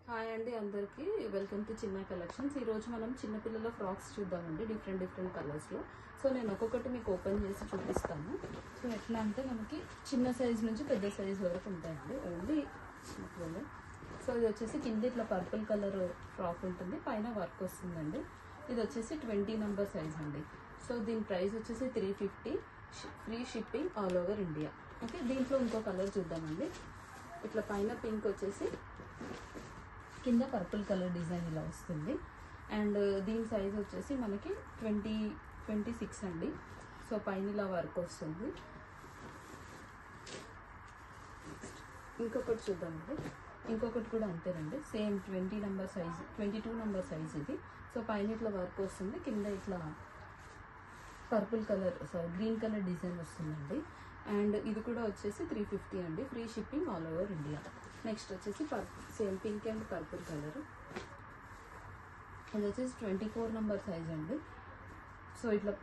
Hi అండి అందరికీ welcome to చిన్న కలెక్షన్స్. ఈరోజు మనం చిన్నపిల్లల ఫ్రాక్స్ చూద్దామండి, డిఫరెంట్ కలర్స్లో. సో నేను ఒక్కొక్కటి మీకు ఓపెన్ చేసి చూపిస్తాను. సో ఎట్లా అంటే మనకి చిన్న సైజ్ నుంచి పెద్ద సైజ్ వరకు ఉంటాయండి, ఓన్లీ చిన్నపిల్లలు. సో ఇది వచ్చేసి కింద ఇట్లా పర్పుల్ కలర్ ఫ్రాక్ ఉంటుంది, పైన వర్క్ వస్తుందండి. ఇది వచ్చేసి 20 నెంబర్ సైజ్ అండి. సో దీని ప్రైస్ వచ్చేసి 350, free shipping all over India. Okay, దీంట్లో ఇంకో కలర్ చూద్దామండి. ఇట్లా పైన పింక్ వచ్చేసి కింద పర్పుల్ కలర్ డిజైన్ ఇలా వస్తుంది. అండ్ దీని సైజ్ వచ్చేసి మనకి 26 అండి. సో పైన ఇలా వర్క్ వస్తుంది. ఇంకొకటి చూద్దామండి. ఇంకొకటి కూడా అంతేనండి, same 20 number size, 22 number size ఇది. సో పైన ఇట్లా వర్క్ వస్తుంది, కింద ఇట్లా purple colour green colour design వస్తుందండి. అండ్ ఇది కూడా వచ్చేసి 350 అండి, free shipping all over India. Next వచ్చేసి same pink and purple colour. ఇది వచ్చేసి 24 నెంబర్ సైజ్ అండి. సో ఇట్లా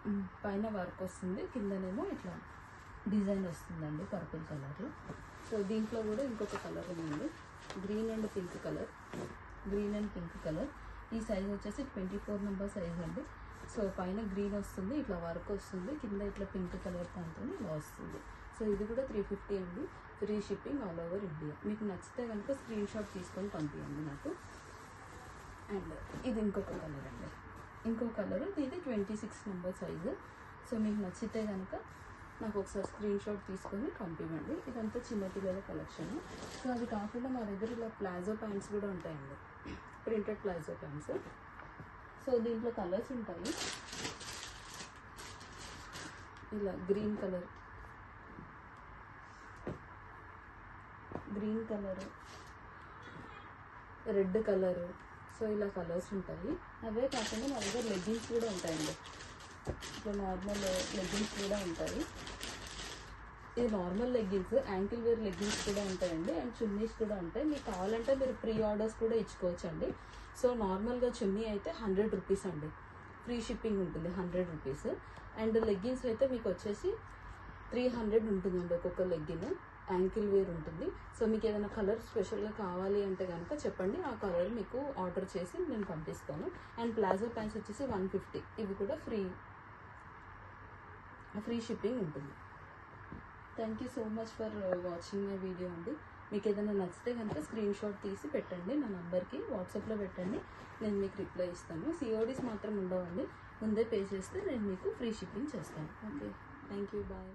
పైన వర్క్ వస్తుంది, కిందనేమో ఇట్లా డిజైన్ వస్తుందండి పర్పుల్ కలర్లో. సో దీంట్లో కూడా ఇంకొక కలర్ ఉందండి, గ్రీన్ అండ్ పింక్ కలర్. ఈ సైజ్ వచ్చేసి 24 నెంబర్ సైజ్ అండి. సో పైన గ్రీన్ వస్తుంది, ఇట్లా వర్క్ వస్తుంది, కింద ఇట్లా పింక్ కలర్ దాంతో ఇలా వస్తుంది. సో ఇది కూడా 350 అండి, free shipping all over India. మీకు నచ్చితే కనుక స్క్రీన్ షాట్ తీసుకొని పంపించండి నాకు. అండ్ ఇది ఇంకొక కలర్ అండి, ఇంకో కలర్, ఇది 26 నెంబర్ సైజు. సో మీకు నచ్చితే కనుక నాకు ఒకసారి స్క్రీన్ షాట్ తీసుకొని పంపించండి. ఇదంతా చిన్నపిల్లల కలెక్షన్. సో అది కాకుండా మా దగ్గర ఇలా ప్లాజో ప్యాంట్స్ కూడా ఉంటాయండి, ప్రింటెడ్ ప్లాజో ప్యాంట్స్. సో దీంట్లో కలర్స్ ఉంటాయి, ఇలా green colour, red colour. So ఇలా కలర్స్ ఉంటాయి. అవే కాకుండా మా దగ్గర లెగ్గిన్స్ కూడా ఉంటాయండి, ఇట్లా నార్మల్ లెగ్గిన్స్ కూడా ఉంటాయి. ఇది normal leggings, ankle wear leggings కూడా ఉంటాయండి. అండ్ చున్నీస్ కూడా ఉంటాయి. మీకు కావాలంటే మీరు ప్రీ ఆర్డర్స్ కూడా ఇచ్చుకోవచ్చండి. సో నార్మల్గా చున్నీ అయితే 100 రూపీస్ అండి, ఫ్రీ షిప్పింగ్ ఉంటుంది 100 రూపీస్. అండ్ లెగ్గిన్స్ అయితే మీకు వచ్చేసి 300 ఉంటుందండి ఒక్కొక్క లెగ్గిన్. యాంకిల్ వేర్ ఉంటుంది. సో మీకు ఏదైనా కలర్ స్పెషల్గా కావాలి అంటే కనుక చెప్పండి, ఆ కలర్ మీకు ఆర్డర్ చేసి నేను పంపిస్తాను. అండ్ ప్లాజో ప్యాంట్స్ వచ్చేసి 150, ఇవి కూడా ఫ్రీ షిప్పింగ్ ఉంటుంది. Thank you so much for watching my video అండి. మీకు ఏదైనా నచ్చితే కనుక స్క్రీన్ షాట్ తీసి పెట్టండి, నా నంబర్కి వాట్సాప్లో పెట్టండి, నేను మీకు రిప్లై ఇస్తాను. సిఓడీస్ మాత్రం ఉండవండి, ముందే పే చేస్తే నేను మీకు ఫ్రీ షిప్పింగ్ చేస్తాను. Okay, thank you, bye.